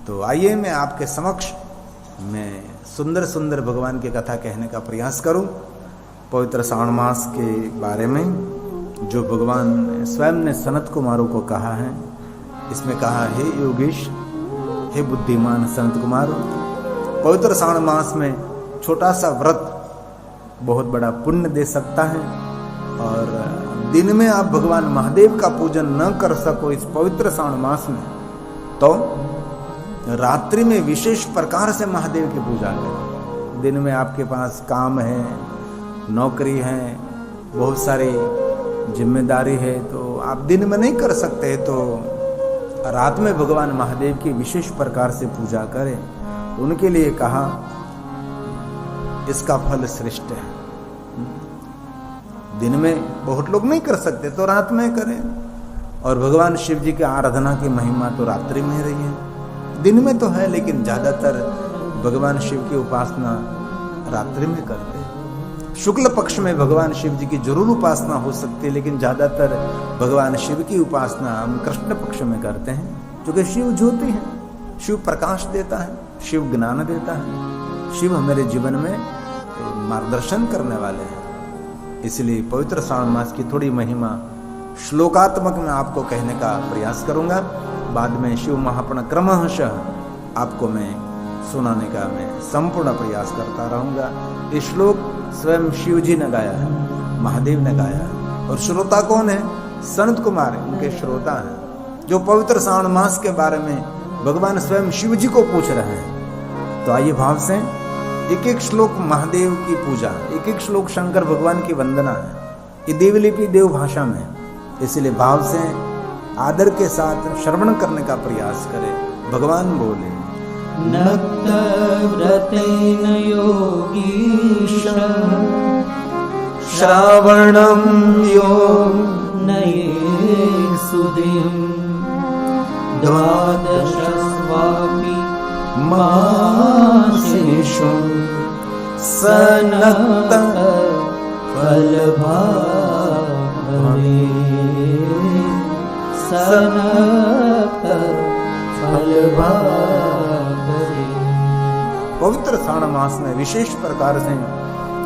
तो आइए मैं आपके समक्ष मैं सुंदर सुंदर भगवान की कथा कहने का प्रयास करूं पवित्र श्रावण मास के बारे में, जो भगवान स्वयं ने सनत कुमारों को कहा है। इसमें कहा, हे योगेश, हे बुद्धिमान सनत कुमार, पवित्र श्रावण मास में छोटा सा व्रत बहुत बड़ा पुण्य दे सकता है। और दिन में आप भगवान महादेव का पूजन न कर सको इस पवित्र श्रावण मास में, तो रात्रि में विशेष प्रकार से महादेव की पूजा करें। दिन में आपके पास काम है, नौकरी है, बहुत सारी जिम्मेदारी है, तो आप दिन में नहीं कर सकते, तो रात में भगवान महादेव की विशेष प्रकार से पूजा करें। उनके लिए कहा, इसका फल श्रेष्ठ है। दिन में बहुत लोग नहीं कर सकते, तो रात में करें। और भगवान शिव जी की आराधना की महिमा तो रात्रि में रही है, दिन में तो है, लेकिन ज्यादातर भगवान शिव की उपासना रात्रि में करते हैं। शुक्ल पक्ष में भगवान शिव जी की जरूर उपासना हो सकती है, लेकिन ज्यादातर भगवान शिव की उपासना हम कृष्ण पक्ष में करते हैं, क्योंकि शिव ज्योति है, शिव प्रकाश देता है, शिव ज्ञान देता है, शिव हमारे जीवन में मार्गदर्शन करने वाले हैं। इसलिए पवित्र श्रावण मास की थोड़ी महिमा श्लोकात्मक में आपको कहने का प्रयास करूंगा। बाद में शिव महापुराण क्रमशः आपको मैं सुनाने का मैं संपूर्ण प्रयास करता रहूंगा। ये श्लोक स्वयं शिव जी ने गाया है, महादेव ने गाया है। और श्रोता कौन है? सनत कुमार उनके श्रोता हैं, जो पवित्र श्रावण मास के बारे में भगवान स्वयं शिव जी को पूछ रहे हैं। तो आइए भाव से एक एक श्लोक महादेव की पूजा, एक एक श्लोक शंकर भगवान की वंदना है। ये देवलिपि देव भाषा में, इसलिए भाव से आदर के साथ श्रवण करने का प्रयास करें। भगवान बोले, नक्त व्रतेन योगीश श्रावणं यो नये सुधिं द्वादशस्वापि मासेषु सनक्त फलभावे सनक्त फलभावे। पवित्र श्रावण मास में विशेष प्रकार से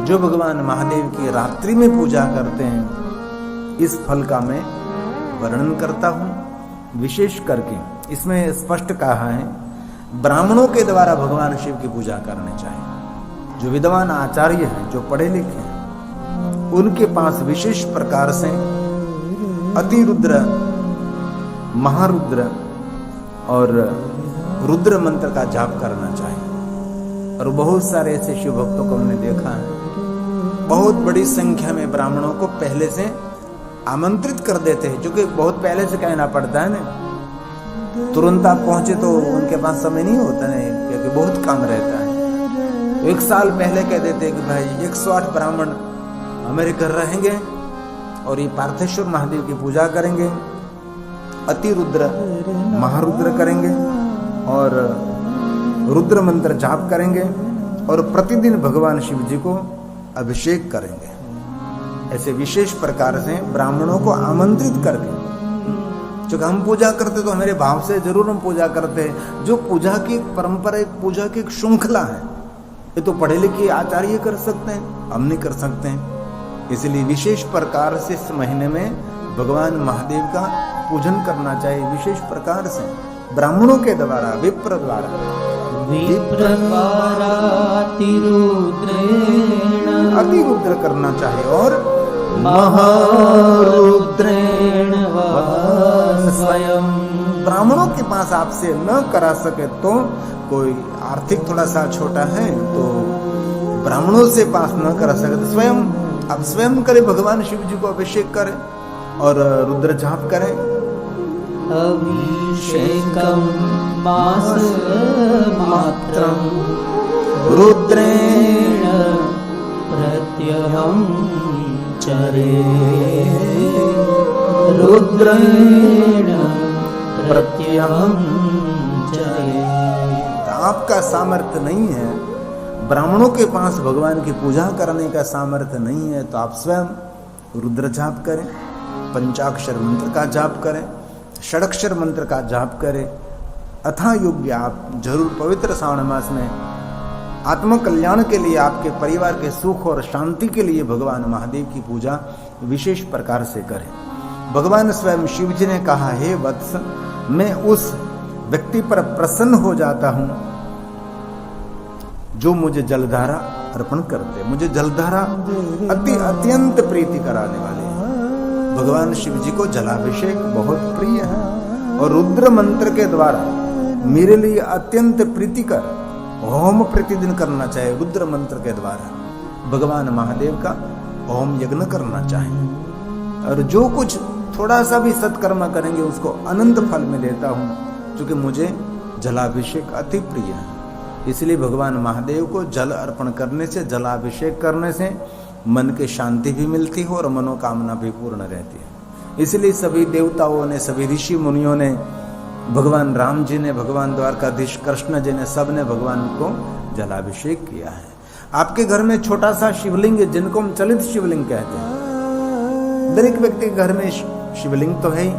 जो भगवान महादेव की रात्रि में पूजा करते हैं, इस फल का मैं वर्णन करता हूँ। विशेष करके इसमें स्पष्ट कहा है, ब्राह्मणों के द्वारा भगवान शिव की पूजा करनी चाहिए। जो विद्वान आचार्य हैं, जो पढ़े लिखे हैं, उनके पास विशेष प्रकार से अतिरुद्र, महारुद्र और रुद्र मंत्र का जाप करना चाहिए। और बहुत सारे ऐसे शिव भक्तों को हमने देखा है, बहुत बड़ी संख्या में ब्राह्मणों को पहले से आमंत्रित कर देते हैं, जो कि बहुत पहले से कहना पड़ता है ना। तुरंत आप पहुंचे तो उनके पास समय नहीं होता है, क्योंकि बहुत काम रहता है। एक साल पहले कह देते कि भाई 108 ब्राह्मण हमारे घर रहेंगे और ये पार्थेश्वर महादेव की पूजा करेंगे, अतिरुद्र महारुद्र करेंगे और रुद्र मंत्र जाप करेंगे और प्रतिदिन भगवान शिव जी को अभिषेक करेंगे। ऐसे विशेष प्रकार से ब्राह्मणों को आमंत्रित करके, जो हम पूजा करते तो हमारे भाव से जरूर हम पूजा करते हैं। जो पूजा की परंपरा, एक पूजा की एक श्रृंखला है, ये तो पढ़े लिखे आचार्य कर सकते हैं, हम नहीं कर सकते हैं। इसलिए विशेष प्रकार से इस महीने में भगवान महादेव का पूजन करना चाहिए। विशेष प्रकार से ब्राह्मणों के द्वारा, विप्र द्वारा अतिरुद्र करना चाहिए और महारुद्रेण स्वयं। ब्राह्मणों के पास आपसे न करा सके तो, कोई आर्थिक थोड़ा सा छोटा है तो ब्राह्मणों से पास न करा सके तो स्वयं आप स्वयं करें, भगवान शिव जी को अभिषेक करें और रुद्र जाप करें। अभिषेकं मास मात्रं रुद्रेण प्रत्यहं चरे रुद्रेण प्रत्यहं चरे। आपका सामर्थ्य नहीं है, ब्राह्मणों के पास भगवान की पूजा करने का सामर्थ्य नहीं है, तो आप स्वयं रुद्र जाप करें, पंचाक्षर मंत्र का जाप करें, षडक्षर मंत्र का जाप करें, अथाह योग्य आप जरूर पवित्र श्रावण मास में आत्म कल्याण के लिए, आपके परिवार के सुख और शांति के लिए भगवान महादेव की पूजा विशेष प्रकार से करें। भगवान स्वयं शिव जी ने कहा, हे वत्स, मैं उस व्यक्ति पर प्रसन्न हो जाता हूं जो मुझे जलधारा अर्पण करते। मुझे जलधारा अत्यंत प्रीति कराने वाले हैं। भगवान शिव जी को जलाभिषेक बहुत प्रिय है और रुद्र मंत्र के द्वारा मेरे लिए अत्यंत प्रीतिकर होम प्रतिदिन करना चाहिए। रुद्र मंत्र के द्वारा भगवान महादेव का होम यज्ञ करना चाहिए और जो कुछ थोड़ा सा भी सत्कर्म करेंगे उसको अनंत फल में देता हूं, क्योंकि मुझे जलाभिषेक अति प्रिय है। इसलिए भगवान महादेव को जल अर्पण करने से, जलाभिषेक करने से मन की शांति भी मिलती है और मनोकामना भी पूर्ण रहती है। इसलिए सभी देवताओं ने, सभी ऋषि मुनियों ने, भगवान राम जी ने, भगवान द्वारकाधीश कृष्ण जी ने, सब ने भगवान को जलाभिषेक किया है। आपके घर में छोटा सा शिवलिंग है जिनको हम चलित शिवलिंग कहते हैं। दर एक व्यक्ति के घर में शिवलिंग तो है ही।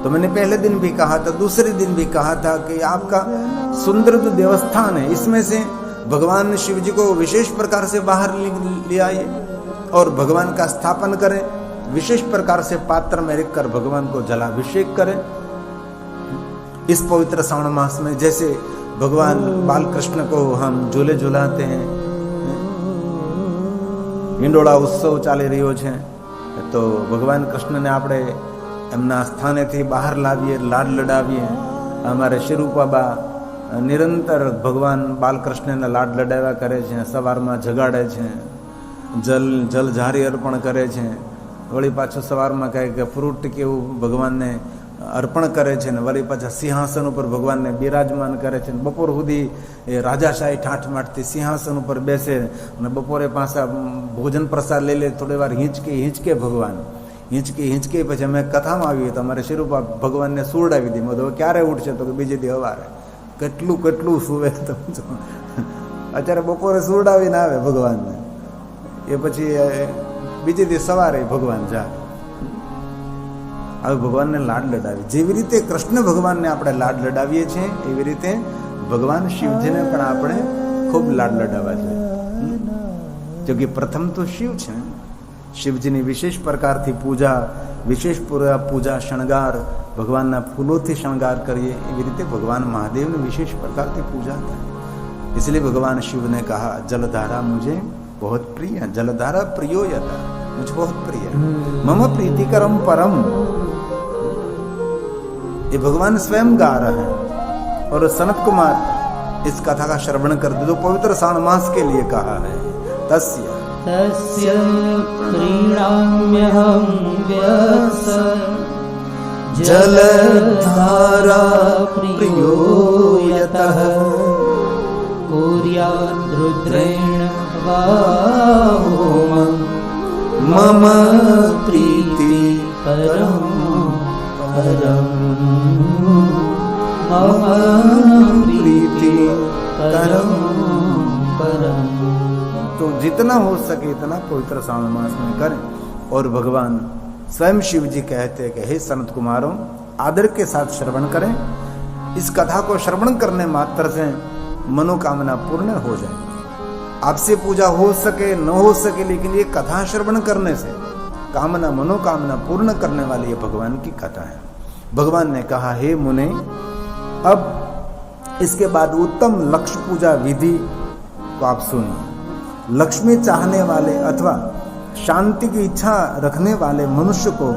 तो मैंने पहले दिन भी कहा था, दूसरे दिन भी कहा था कि आपका सुंदर जो देवस्थान है इसमें से भगवान शिव जी को विशेष प्रकार से बाहर ले आइए और भगवान का स्थापन करें। विशेष प्रकार से पात्र में रखकर भगवान को जलाभिषेक करें। इस पवित्र श्रावण मास में जैसे भगवान बाल कृष्ण को हम झूले झुलाते हैं, हिंडोळा उत्सव चाली रह्यो છે, तो भगवान कृष्ण ने આપણે એમના સ્થાનેથી બહાર લાવીએ, લાડ લડાવીએ। અમારે શિરૂપાબા નિરંતર ભગવાન બાલકૃષ્ણને લાડ લડાવ્યા કરે છે, સવારમાં જગાડે છે, જલ ઝારી અર્પણ કરે છે, વળી પાછું સવારમાં કહે કે ફ્રૂટ કેવું ભગવાનને અર્પણ કરે છે ને વળી પાછા સિંહાસન ઉપર ભગવાનને બિરાજમાન કરે છે। બપોર સુધી એ રાજાશાહી ઠાઠમાઠથી સિંહાસન ઉપર બેસે અને બપોરે પાછા ભોજન પ્રસાદ લઈ લે। થોડી વાર હિંચકે ભગવાન હિંચકે પછી અમે કથામાં આવીએ તો અમારે શિરૂપા ભગવાનને સુવડાવી દી। તો ક્યારે ઉઠશે તો કે બીજે દી સવારે। કેટલું સુવે તો અત્યારે બપોરે સુવડાવીને આવે ભગવાનને, એ પછી બીજે દી સવારે ભગવાન જાય। હવે ભગવાનને લાડ લડાવી, જેવી રીતે કૃષ્ણ ભગવાનને આપણે લાડ લડાવીએ છીએ એવી રીતે ભગવાન શિવજીને પણ આપણે ખૂબ લાડ લડાવવા જોઈએ। જો કે પ્રથમ તો શિવ છે, શિવજીની વિશેષ પ્રકારથી પૂજા, વિશેષ પૂજા શણગાર, ભગવાનના ફૂલોથી શણગાર કરીએ એવી રીતે ભગવાન મહાદેવની વિશેષ પ્રકારથી પૂજા થાય। इसलिए भगवान शिव ने कहा, जलधारा मुझे बहुत प्रिय है, जलधारा प्रियो यथा, मुझे बहुत प्रिय है, मम प्रीतिकरम परम। ये भगवान स्वयं गा रहे हैं और सनत कुमार इस कथा का श्रवण कर दे, जो पवित्र श्रावण मास के लिए कहा है। तस्य प्रीणाम्यहं व्यस जलधारा प्रियो यतः कुर्याद्रुद्रेण वा होमं मम प्रीतिकरं परं मम प्रीतिकरं परं। तो जितना हो सके इतना पवित्र श्रावण मास में करें। और भगवान स्वयं शिव जी कहते हैं कि हे सनत कुमारों, आदर के साथ श्रवण करें। इस कथा को श्रवण करने मात्र से मनोकामना पूर्ण हो जाएगी। आपसे पूजा हो सके न हो सके, लेकिन ये कथा श्रवण करने से कामना, मनोकामना पूर्ण करने वाली ये भगवान की कथा है। भगवान ने कहा, हे मुने, अब इसके बाद उत्तम लक्ष्य पूजा विधि को आप सुनिए। लक्ष्मी चाहने वाले अथवा शांति की इच्छा रखने वाले मनुष्य को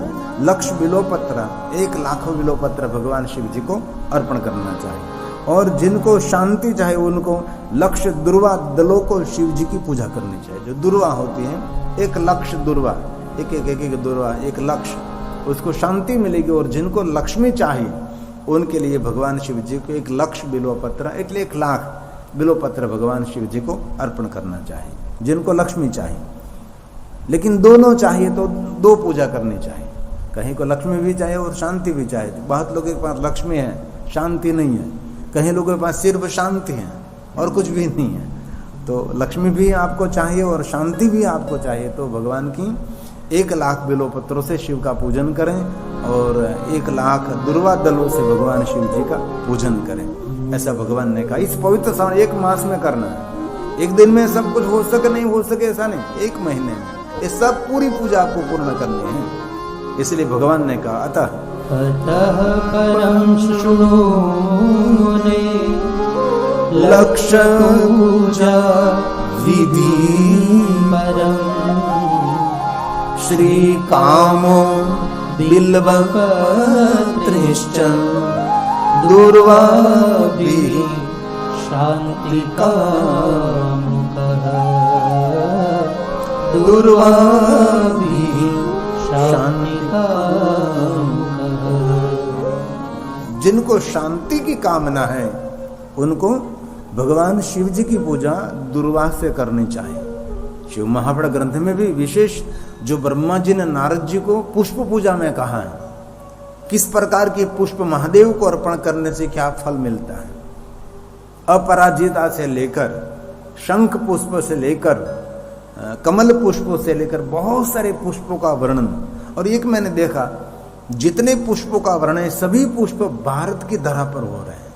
लक्ष्य बिल्वपत्र, 1,00,000 बिल्वपत्र भगवान शिव जी को अर्पण करना चाहिए। और जिनको शांति चाहे उनको लक्ष्य दुर्वा दलों को शिव जी की पूजा करनी चाहिए। जो दुर्वा होती है, 1,00,000 दुर्वा, एक दुर्वा, 1,00,000, उसको शांति मिलेगी। और जिनको लक्ष्मी चाहिए उनके लिए भगवान शिव जी को 1,00,000 बिल्वपत्र, એટલે 1,00,000 बिल्वपत्र भगवान शिव जी को अर्पण करना चाहिए, जिनको लक्ष्मी चाहिए। लेकिन दोनों चाहिए तो 2 पूजा करनी चाहिए। कहीं को लक्ष्मी भी चाहिए और शांति भी चाहिए। बहुत लोगों के पास लक्ष्मी है, शांति नहीं है। कहीं लोगों के पास सिर्फ शांति है और कुछ भी नहीं है। तो लक्ष्मी भी आपको चाहिए और शांति भी आपको चाहिए। तो भगवान की 1,00,000 बिल्वपत्रों से शिव का पूजन करें और 1,00,000 दुर्वा दलों से भगवान शिव जी का पूजन करें। ऐसा भगवान ने कहा। इस पवित्र श्रावण 1 मास में करना है। एक दिन में सब कुछ हो सके नहीं हो सके ऐसा नहीं, 1 महीने में ये सब पूरी पूजा आपको पूर्ण करनी है। इसलिए भगवान ने कहा अतः परम शृणु मुने लक्ष्य पूजा विधि परम श्री कामो बिल्वपत्रिश्च दुर्वाभिः शांति कामुकः दुर्वाभिः शांति कामुकः। जिनको शांति की कामना है उनको भगवान शिव जी की पूजा दुर्वा से करनी चाहिए। शिव महापुराण ग्रंथ में भी विशेष जो ब्रह्मा जी ने नारद जी को पुष्प पूजा में कहा है, किस प्रकार के पुष्प महादेव को अर्पण करने से क्या फल मिलता है। अपराजिता से लेकर शंख पुष्प से लेकर कमल पुष्पों से लेकर बहुत सारे पुष्पों का वर्णन। और एक मैंने देखा जितने पुष्पों का वर्णन है सभी पुष्प भारत की धरा पर हो रहे हैं।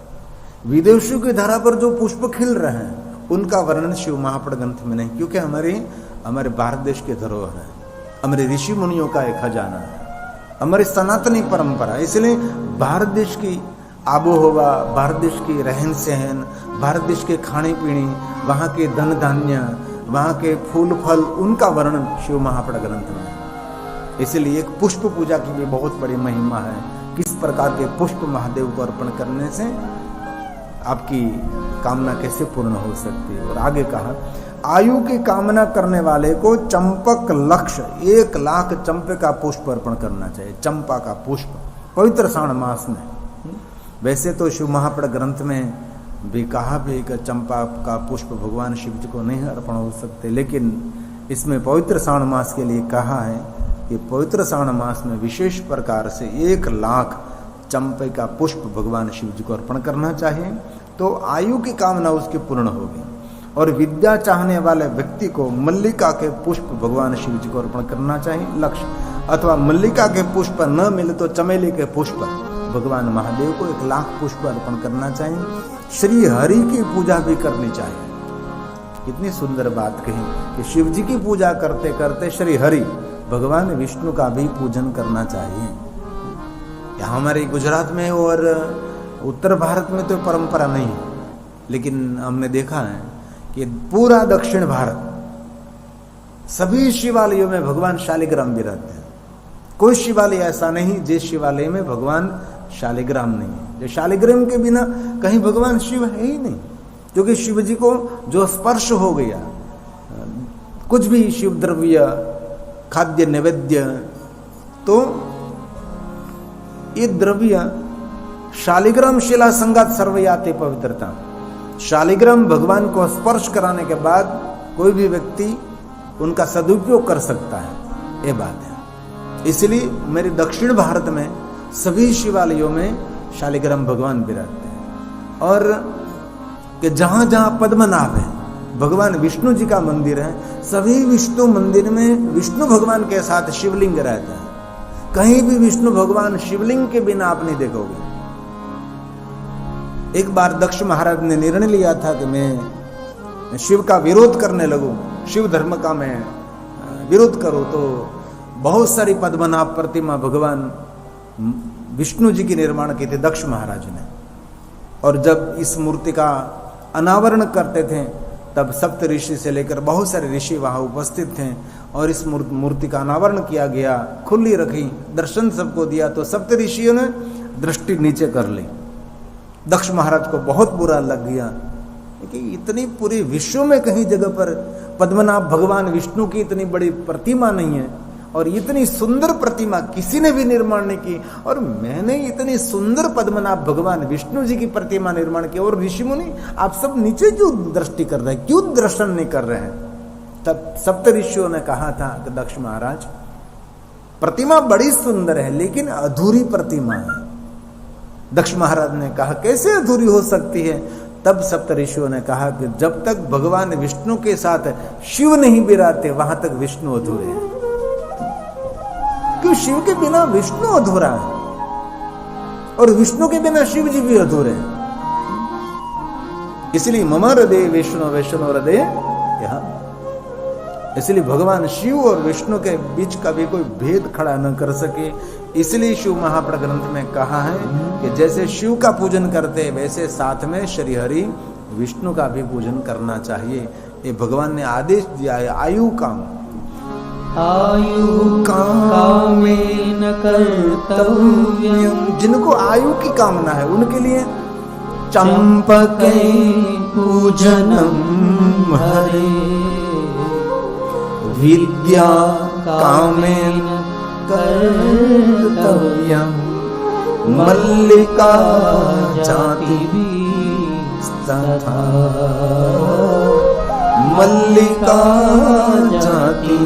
विदेशों की धरा पर जो पुष्प खिल रहे हैं उनका वर्णन शिव महापुराण ग्रंथ में नहीं, क्योंकि हमारे भारत देश के धरोहर है, हमारे ऋषि मुनियों का एक खजाना है, हमारी सनातनी परंपरा। इसलिए भारत देश की आबोहवा, भारत देश की रहन सहन, भारत देश के खाने पीने, वहाँ के धन धान्य, वहाँ के फूल फल, उनका वर्णन शिव महापुराण ग्रंथ में है। इसलिए एक पुष्प पूजा की भी बहुत बड़ी महिमा है। किस प्रकार के पुष्प महादेव को अर्पण करने से आपकी कामना कैसे पूर्ण हो सकती है। और आगे कहा आयु की कामना करने वाले को चंपक लक्ष्य 1,00,000 चंपे का पुष्प अर्पण करना चाहिए। चंपा का पुष्प पवित्र श्रावण मास में। वैसे तो शिव महापुराण ग्रंथ में भी कहा भी कि चंपा का पुष्प भगवान शिव जी को नहीं अर्पण हो सकते, लेकिन इसमें पवित्र श्रावण मास के लिए कहा है कि पवित्र श्रावण मास में विशेष प्रकार से 1,00,000 चंपे का पुष्प भगवान शिव जी को अर्पण करना चाहिए, तो आयु की कामना उसकी पूर्ण होगी। और विद्या चाहने वाले व्यक्ति को मल्लिका के पुष्प भगवान शिव जी को अर्पण करना चाहिए लक्ष्य, अथवा मल्लिका के पुष्प न मिले तो चमेली के पुष्प भगवान महादेव को 1,00,000 पुष्प अर्पण करना चाहिए। श्री हरि की पूजा भी करनी चाहिए। कितनी सुंदर बात कही कि शिव जी की पूजा करते करते श्री हरि भगवान विष्णु का भी पूजन करना चाहिए। यहाँ हमारे गुजरात में और उत्तर भारत में तो परंपरा नहीं है, लेकिन हमने देखा है कि पूरा दक्षिण भारत सभी शिवालयों में भगवान शालिग्राम विराजते हैं। कोई शिवालय ऐसा नहीं जिस शिवालय में भगवान शालिग्राम नहीं है। जो शालिग्राम के बिना कहीं भगवान शिव है ही नहीं, क्योंकि शिव जी को जो स्पर्श हो गया, कुछ भी शिव द्रव्य खाद्य नैवेद्य, तो ये द्रव्य शालिग्राम शिला संगात सर्वयाते पवित्रता। शालिग्राम भगवान को स्पर्श कराने के बाद कोई भी व्यक्ति उनका सदुपयोग कर सकता है, ये बात है। इसलिए मेरे दक्षिण भारत में सभी शिवालयों में शालिग्राम भगवान विराजते हैं। और कि जहां जहां पद्मनाभ है, भगवान विष्णु जी का मंदिर है, सभी विष्णु मंदिर में विष्णु भगवान के साथ शिवलिंग रहता है। कहीं भी विष्णु भगवान शिवलिंग के बिना आप नहीं देखोगे। एक बार दक्ष महाराज ने निर्णय लिया था कि मैं शिव का विरोध करने लगूं, शिव धर्म का मैं विरोध करूं, तो बहुत सारी पद्मनाभ प्रतिमा भगवान विष्णु जी की निर्माण की थी दक्ष महाराज ने। और जब इस मूर्ति का अनावरण करते थे तब सप्त ऋषि से लेकर बहुत सारे ऋषि वहां उपस्थित थे और इस मूर्ति का अनावरण किया गया, खुली रखी, दर्शन सबको दिया, तो सप्त ऋषियों ने दृष्टि नीचे कर ली। दक्ष महाराज को बहुत बुरा लग गया कि इतनी पूरी विश्व में कहीं जगह पर पद्मनाभ भगवान विष्णु की इतनी बड़ी प्रतिमा नहीं है, और इतनी सुंदर प्रतिमा किसी ने भी निर्माण नहीं की, और मैंने इतनी सुंदर पद्मनाभ भगवान विष्णु जी की प्रतिमा निर्माण की, और ऋषि मुनि आप सब नीचे क्यों दृष्टि कर रहे हैं, क्यों दर्शन नहीं कर रहे हैं। तब सप्त ऋषियों ने कहा था कि दक्ष महाराज प्रतिमा बड़ी सुंदर है लेकिन अधूरी प्रतिमा है। दक्ष महाराज ने कहा कैसे अधूरी हो सकती है। तब सप्त ऋषियों ने कहा कि जब तक भगवान विष्णु के साथ शिव नहीं विराजते वहां तक विष्णु अधूरे हैं। शिव के बिना विष्णु अधूरा है और विष्णु के बिना शिव जी भी अधूरे हैं। इसलिए मम हृदय विष्णु विष्णु हृदय यह। इसलिए भगवान शिव और विष्णु के बीच कभी कोई भेद खड़ा न कर सके। इसलिए शिव महाप्र ग्रंथ में कहा है कि जैसे शिव का पूजन करते वैसे साथ में श्री हरि विष्णु का भी पूजन करना चाहिए। ये भगवान ने आदेश दिया है। आयु काम आयु कामेन कर्तव्यम्। जिनको आयु की कामना है उनके लिए चंपके पूजनम हरे। विद्या कामेन कर्तव्यम् मल्लिका जाति तथा। मल्लिका जाति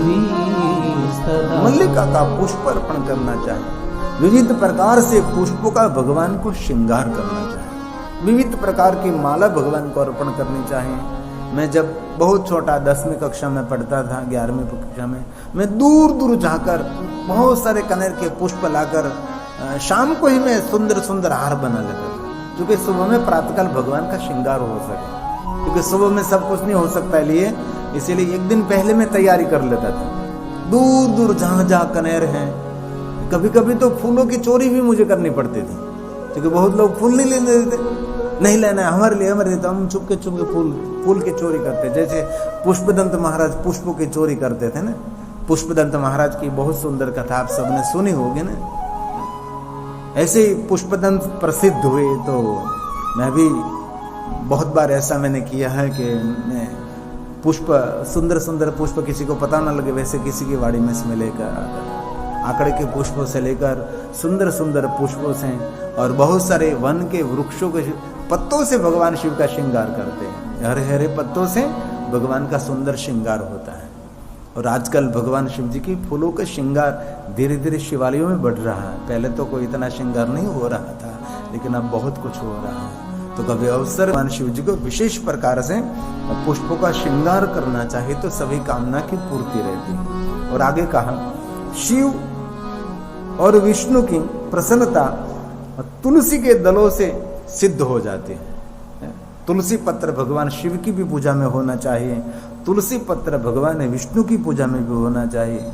मल्लिका का पुष्प अर्पण करना चाहिए। विविध प्रकार से पुष्पों का भगवान को श्रृंगार करना चाहिए। विविध प्रकार की माला भगवान को अर्पण करनी चाहिए। मैं जब बहुत छोटा 10वीं कक्षा में पढ़ता था, 11वीं कक्षा में, मैं दूर दूर जाकर बहुत सारे कनेर के पुष्प लाकर शाम को ही मैं सुंदर सुंदर हार बना लेता था, क्योंकि सुबह में प्रातःकाल भगवान का श्रृंगार हो सके। क्योंकि सुबह में सब कुछ नहीं हो सकता लिए, इसीलिए एक दिन पहले मैं तैयारी कर लेता था। दूर दूर जहां जहां कनेर हैं, कभी कभी तो फूलों की चोरी भी मुझे करनी पड़ती थी, क्योंकि बहुत लोग फूल नहीं लेने देते। नहीं लेना है हमारे लिए, हमारे लिए, तो हम चुपके चुपके फूल की चोरी करते। जैसे पुष्पदंत महाराज पुष्पों की चोरी करते थे ना। पुष्पदंत महाराज की बहुत सुंदर कथा आप सबने सुनी होगी ना। ऐसे ही पुष्पदंत प्रसिद्ध हुए, तो मैं भी बहुत बार ऐसा मैंने किया है कि मैं पुष्प सुंदर सुंदर पुष्प किसी को पता ना लगे वैसे किसी की वाड़ी में इसमें लेकर आकड़ के पुष्पों से लेकर सुंदर सुंदर पुष्पों से और बहुत सारे वन के वृक्षों के पत्तों से भगवान शिव का श्रृंगार करते हैं। हरे हरे पत्तों से भगवान का सुंदर श्रृंगार होता है। और आजकल भगवान शिव जी की फूलों का श्रृंगार धीरे धीरे शिवालयों में बढ़ रहा है। पहले तो कोई इतना श्रृंगार नहीं हो रहा था, लेकिन अब बहुत कुछ हो रहा है। तो कभी अवसर भगवान शिव जी को विशेष प्रकार से पुष्पों का श्रृंगार करना चाहिए तो सभी कामना की पूर्ति रहती है। और आगे कहा, शिव और विष्णु की प्रसन्नता तुलसी के दलों से सिद्ध हो जाती है। तुलसी पत्र भगवान शिव की भी पूजा में होना चाहिए, तुलसी पत्र भगवान विष्णु की पूजा में भी होना चाहिए।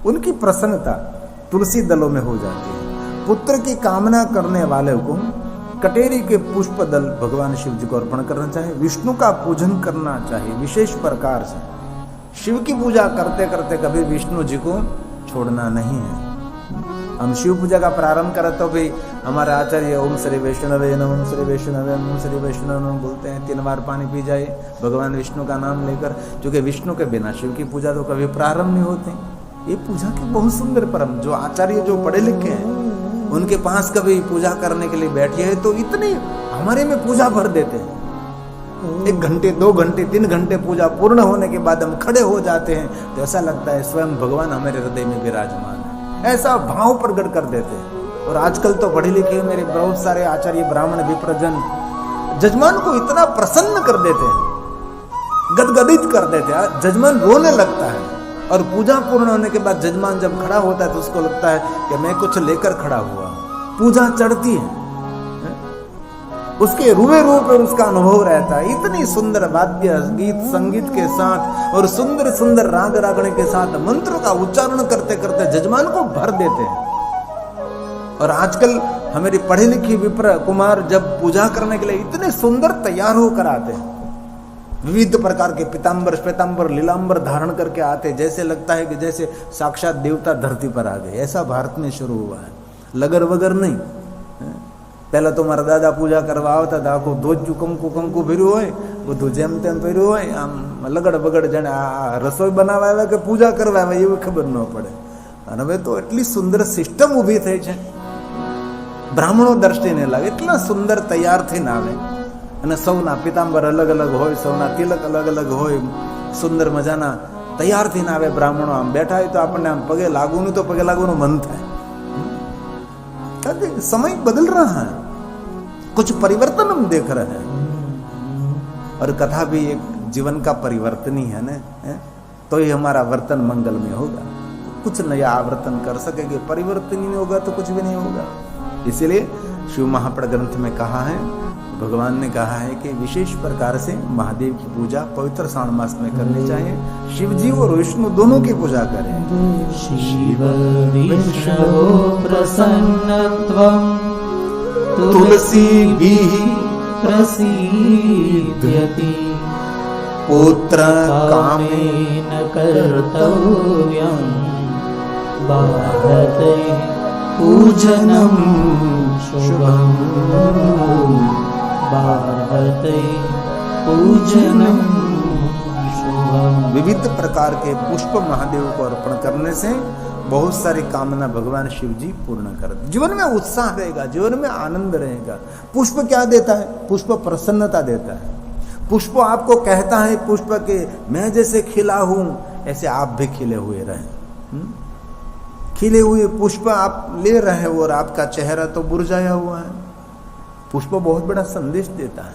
उनकी प्रसन्नता तुलसी दलों में हो जाती है। पुत्र की कामना करने वाले को कटेरी के पुष्प दल भगवान शिव जी को अर्पण करना चाहिए। विष्णु का पूजन करना चाहिए विशेष प्रकार से। शिव की पूजा करते करते कभी विष्णु जी को छोड़ना नहीं है। हम शिव पूजा का प्रारंभ करें तो भी हमारे आचार्य ओम श्री वैष्णवे नमः, ओम श्री वैष्णवे नमः, ओम श्री वैष्णवे नमः बोलते हैं। 3 बार पानी पी जाए भगवान विष्णु का नाम लेकर, क्योंकि विष्णु के बिना शिव की पूजा तो कभी प्रारंभ नहीं होती। ये पूजा के बहुत सुंदर परम, जो आचार्य जो पढ़े लिखे हैं उनके पास कभी पूजा करने के लिए बैठिए तो इतनी हमारे में पूजा भर देते हैं। 1 घंटे 2 घंटे 3 घंटे पूजा पूर्ण होने के बाद हम खड़े हो जाते हैं तो ऐसा लगता है स्वयं भगवान हमारे हृदय में विराजमान है, ऐसा भाव प्रकट कर देते हैं। और आजकल तो पढ़े लिखे मेरे बहुत सारे आचार्य ब्राह्मण विप्रजन जजमान को इतना प्रसन्न कर देते हैं, गदगदित कर देते हैं, जजमान रोने लगता है। और पूजा पूर्ण होने के बाद जजमान जब खड़ा होता है तो उसको लगता है कि मैं कुछ लेकर खड़ा हुआ। पूजा चढ़ती है, उसके रूबे रूप पर उसका अनुभव रहता है। इतनी सुंदर वाद्य गीत संगीत के साथ और सुंदर सुंदर राग रागणे के साथ मंत्र का उच्चारण करते करते जजमान को भर देते हैं। और आजकल हमारे पढ़े लिखे विप्र कुमार जब पूजा करने के लिए इतने सुंदर तैयार होकर आते हैं, विविध प्रकार के पीतांबर श्वेतांबर लीलांबर धारण करके आते, जैसे लगता है कि जैसे साक्षात देवता धरती पर आ गए। ऐसा भारत में शुरू हुआ है, लगर वगर नहीं। पहला तो मारा दादा पूजा करवाओ था, दाखो धोज कंकु भीरू हो, બધું જેમ તેમ ભર્યું હોય, આમ લગડ બગડ જાણે આ રસોઈ બનાવવા આવ્યા કે પૂજા કરવા આવ્યા એવું ખબર ન પડે. અને હવે તો એટલી સુંદર સિસ્ટમ ઊભી થઈ છે, બ્રાહ્મણો દ્રષ્ટિને લાગે એટલા સુંદર તૈયાર થઈને આવે. અને સૌના પિતાંબર અલગ અલગ હોય, સૌના તિલક અલગ અલગ હોય, સુંદર મજાના તૈયાર થઈને આવે બ્રાહ્મણો. આમ બેઠા હોય તો આપણને આમ પગે લાગવું તો પગે લાગવાનું મન થાય. समय बदल रहा है, कुछ परिवर्तन हम देख रहे हैं. और कथा भी एक जीवन का परिवर्तन ही है ना, तो ही हमारा वर्तन मंगल में होगा. कुछ नया आवर्तन कर सकेंगे। परिवर्तन ही नहीं होगा तो कुछ भी नहीं होगा। इसीलिए शिव महापण ग्रंथ में कहा है, भगवान ने कहा है कि विशेष प्रकार से महादेव की पूजा पवित्र श्रावण मास में करनी चाहिए। शिव जी और विष्णु दोनों की पूजा करें। शिव विष्णु प्रसन्नत्वं तुलसी भी प्रसीद्यति पुत्र कामे कामेन कर्तव्यं बाधते पूजनं शुभं बाधते पूजनं शुभं। विविध प्रकार के पुष्प महादेव को अर्पण करने से बहुत सारी कामना भगवान शिव जी पूर्ण कर दे। जीवन में उत्साह रहेगा, जीवन में आनंद रहेगा। पुष्प क्या देता है? पुष्प प्रसन्नता देता है। पुष्प आपको कहता है, पुष्प के मैं जैसे खिला हूं ऐसे आप भी खिले हुए रहें। खिले हुए पुष्प आप ले रहे हैं और आपका चेहरा तो मुरझाया हुआ है। पुष्प बहुत बड़ा संदेश देता है,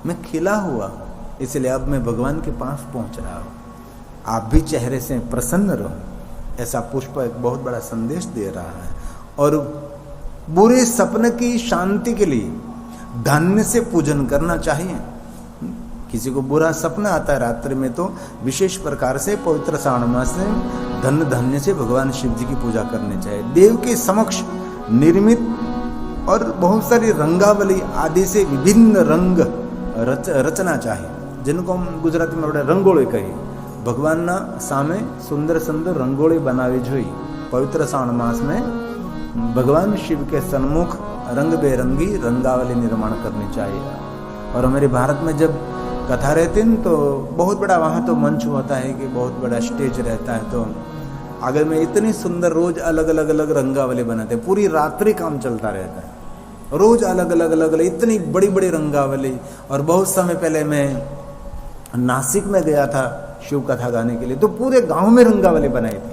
मैं खिला हुआ हूं, इसलिए अब मैं भगवान के पास पहुंच रहा हूं, आप भी चेहरे से प्रसन्न रहो। ऐसा पुष्प एक बहुत बड़ा संदेश दे रहा है। और बुरे सपने की शांति के लिए धान्य से पूजन करना चाहिए। किसी को बुरा सपना आता है रात्रि में तो विशेष प्रकार से पवित्र श्रावण मास में धन धान्य से भगवान शिव जी की पूजा करनी चाहिए। देव के समक्ष निर्मित और बहुत सारी रंगावली आदि से विभिन्न रंग रचना चाहिए, जिनको हम गुजराती में बड़े रंगोળી कहिए। भगवानना सामे सुंदर सुंदर रंगोળી बनावी जोई। पवित्र श्रावण मास में भगवान शिव के सन्मुख रंग बेरंगी रंगावली निर्माण करनी चाहिए। और हमारे भारत में जब कथा रहती है तो बहुत बड़ा वहाँ तो मंच होता है कि बहुत बड़ा स्टेज रहता है, तो आगे में इतनी सुंदर रोज अलग अलग अलग रंगावली बनाते हैं। पूरी रात्रि काम चलता रहता है, रोज अलग अलग अलग अलग इतनी बड़ी बड़ी रंगावली। और बहुत समय पहले मैं नासिक में गया था शिव कथा गाने के लिए, तो पूरे गांव में रंगावली बनाई थी।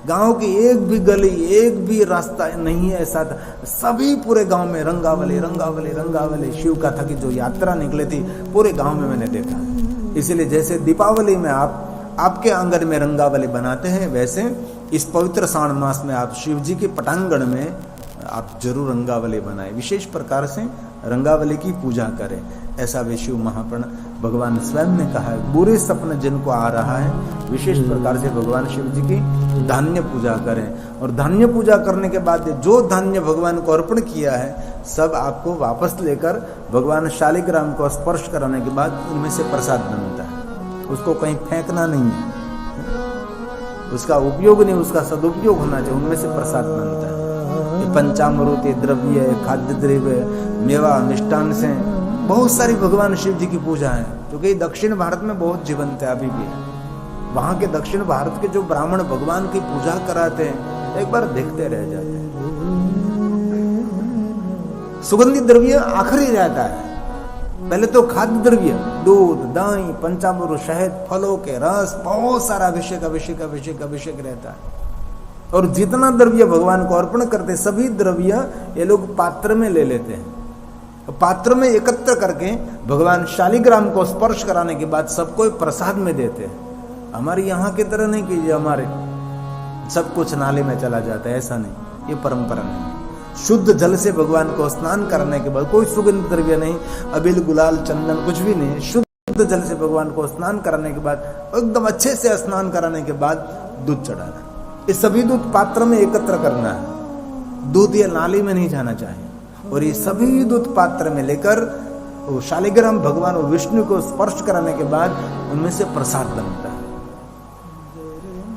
गांव की एक भी गली एक भी रास्ता नहीं है ऐसा था, सभी पूरे गांव में रंगावली रंगावली रंगावली। शिव कथा की जो यात्रा निकली थी पूरे गांव में मैंने देखा। इसलिए जैसे दीपावली में आपके आंगन में रंगावली बनाते हैं, वैसे इस पवित्र श्रावण मास में आप शिव जी के पटांगण में आप जरूर रंगावली बनाएं, विशेष प्रकार से रंगावली की पूजा करें। ऐसा भी शिव महापण भगवान स्वयं ने कहा है। बुरे सपने जिनको आ रहा है विशेष प्रकार से भगवान शिव जी की धान्य पूजा करें। और धान्य पूजा करने के बाद जो धान्य भगवान को अर्पण किया है सब आपको वापस लेकर भगवान शालिग्राम को स्पर्श कराने के बाद उनमें से प्रसाद बनता है। उसको कहीं फेंकना नहीं है, उसका उपयोग नहीं, उसका सदुपयोग होना चाहिए। उनमें से प्रसाद बनता है। ये पंचामृत, द्रव्य, खाद्य द्रव्य, मेवा, मिष्टान से बहुत सारी भगवान शिव जी की पूजा है, जो कि दक्षिण भारत में बहुत जीवंत है अभी भी। वहां के दक्षिण भारत के जो ब्राह्मण भगवान की पूजा कराते हैं, एक बार देखते रह जाते हैं। सुगंधित द्रव्य आखिरी रहता है, पहले तो खाद्य द्रव्य, दूध, दही, पंचामृत, शहद, फलों के रस, बहुत सारा अभिषेक अभिषेक अभिषेक अभिषेक रहता है। और जितना द्रव्य भगवान को अर्पण करते सभी द्रव्य ये लोग पात्र में ले लेते हैं। पात्र में एकत्र करके भगवान शालिग्राम को स्पर्श कराने के बाद सबको प्रसाद में देते हैं। हमारे यहाँ की तरह नहीं कि हमारे सब कुछ नाले में चला जाता है, ऐसा नहीं, ये परंपरा नहीं। शुद्ध जल से भगवान को स्नान करने के बाद, कोई सुगंध द्रव्य नहीं, अबील, गुलाल, चंदन कुछ भी नहीं, शुद्ध जल से भगवान को स्नान कराने के बाद, एकदम अच्छे से स्नान कराने के बाद दूध चढ़ाना। ये सभी दूध पात्र में एकत्र करना है। दूध ये नाली में नहीं जाना चाहिए। और ये सभी दूध पात्र में लेकर वो शालिग्राम भगवान और विष्णु को स्पर्श कराने के बाद उनमें से प्रसाद बनता है।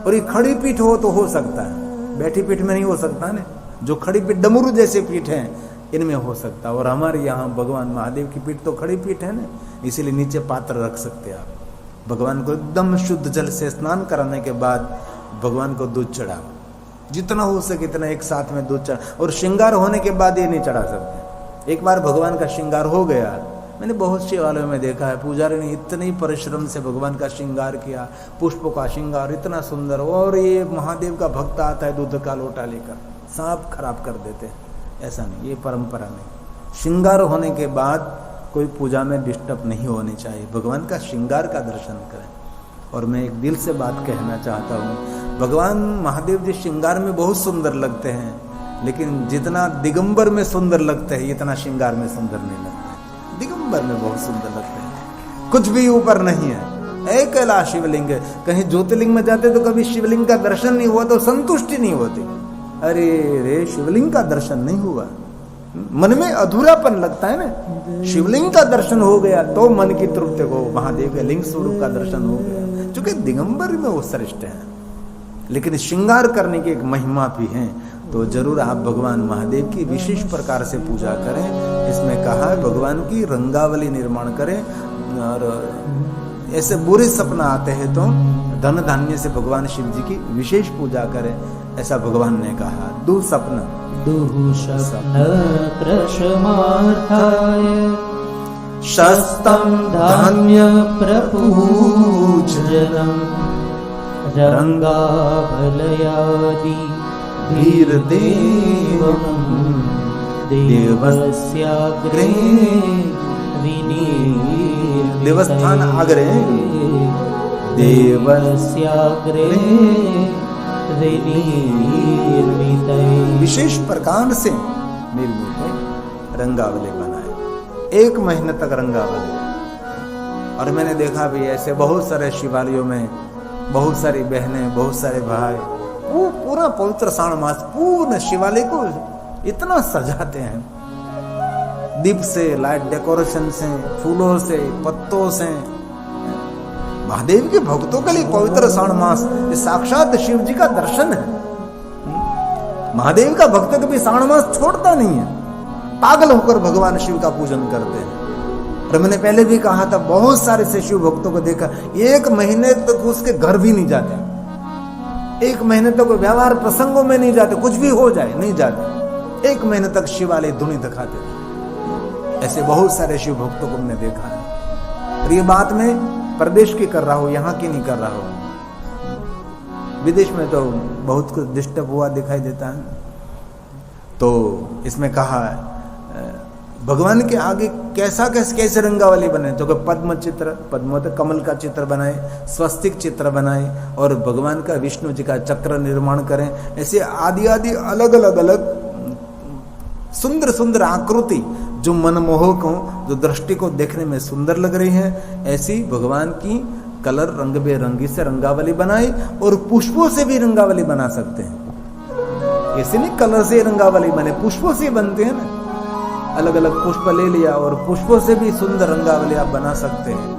और ये खड़ी पीठ हो तो हो सकता है, बैठी पीठ में नहीं हो सकता ना। जो खड़ी पीठ डमरू जैसे पीठ है इनमें हो सकता है। और हमारे यहाँ भगवान महादेव की पीठ तो खड़ी पीठ है ना, इसीलिए नीचे पात्र रख सकते हैं आप। भगवान को एकदम शुद्ध जल से स्नान कराने के बाद भगवान को दूध चढ़ाओ, जितना हो सके इतना एक साथ में दूध चढ़ा। और श्रृंगार होने के बाद ये नहीं चढ़ा सकते। एक बार भगवान का श्रृंगार हो गया, मैंने बहुत शिवालयों में देखा है, पुजारी ने इतने परिश्रम से भगवान का श्रृंगार किया, पुष्पों का श्रृंगार इतना सुंदर, और ये महादेव का भक्त आता है दूध का लोटा लेकर, सांप खराब कर देते हैं। ऐसा नहीं, ये परंपरा नहीं। श्रृंगार होने के बाद कोई पूजा में डिस्टर्ब नहीं होनी चाहिए। भगवान का श्रृंगार का दर्शन करें। और मैं एक दिल से बात कहना चाहता हूँ, भगवान महादेव जी श्रृंगार में बहुत सुंदर लगते हैं, लेकिन जितना दिगंबर में सुंदर लगते हैं इतना श्रृंगार में सुंदर नहीं लगते। दिगंबर में बहुत सुंदर लगते हैं, कुछ भी ऊपर नहीं है, एक कैलाश शिवलिंग है। कहीं ज्योतिर्लिंग में जाते तो कभी शिवलिंग का दर्शन नहीं हुआ तो संतुष्टि नहीं होती। अरे रे, शिवलिंग का दर्शन नहीं हुआ, मन में अधूरापन लगता है ना। शिवलिंग का दर्शन हो गया तो मन की तृप्ति को महादेव के लिंग स्वरूप का दर्शन हो गया, क्योंकि दिगंबर में वो श्रेष्ठ है। लेकिन श्रृंगार करने की एक महिमा भी है, तो जरूर आप भगवान महादेव की विशेष प्रकार से पूजा करें। इसमें कहा है भगवान की रंगावली निर्माण करें, और ऐसे बुरे सपना आते हैं तो धन धान्य से भगवान शिव जी की विशेष पूजा करें, ऐसा भगवान ने कहा। दुःस्वप्न कृशमार्थाय शस्तं धान्य प्रपूजनम रंगाभलयादि वीरदेवं देवस्याग्रे देवस्थान आग्रे देवस्याग्रे विशेष प्रकार से निर्मित रंगावली बनाए, 1 महीने तक रंगावली। और मैंने देखा भी ऐसे बहुत सारे शिवालयों में बहुत सारी बहनें, बहुत सारे भाई, वो पूरा पवित्र श्रावण मास पूर्ण शिवालय को इतना सजाते हैं, दीप से, लाइट डेकोरेशन से, फूलों से, पत्तों से। महादेव के भक्तों के लिए पवित्र श्रावण मास साक्षात शिव जी का दर्शन है। महादेव का भक्त कभी श्रावण मास छोड़ता नहीं है, पागल होकर भगवान शिव का पूजन करते हैं। और मैंने पहले भी कहा था, बहुत सारे से शिव भक्तों को देखा 1 महीने तक उसके घर भी नहीं जाते, 1 महीने तक व्यवहार प्रसंगों में नहीं जाते, कुछ भी हो जाए नहीं जाते, 1 महीने तक शिवालय धुनी दिखाते थे। ऐसे बहुत सारे शिव भक्तों को हमने देखा है। और ये बात मैं प्रदेश की कर रहा हूं, यहाँ की नहीं कर रहा हूं। विदेश में तो बहुत कुछ डिस्टर्ब हुआ दिखाई देता है। तो इसमें कहा भगवान के आगे कैसे रंगावली बने, तो पद्म चित्र, पद्म तो कमल का चित्र बनाए, स्वस्तिक चित्र बनाए, और भगवान का विष्णु जी का चक्र निर्माण करें। ऐसे आदि अलग अलग सुंदर सुंदर आकृति जो मनमोहक हो, जो दृष्टि को देखने में सुंदर लग रही है, ऐसी भगवान की कलर रंग बेरंगी से रंगावली बनाई। और पुष्पों से भी रंगावली बना सकते हैं, ऐसे नहीं कलर से रंगावली बने, पुष्पों से बनते हैं ना, अलग अलग पुष्प ले लिया और पुष्पों से भी सुंदर रंगावली आप बना सकते हैं।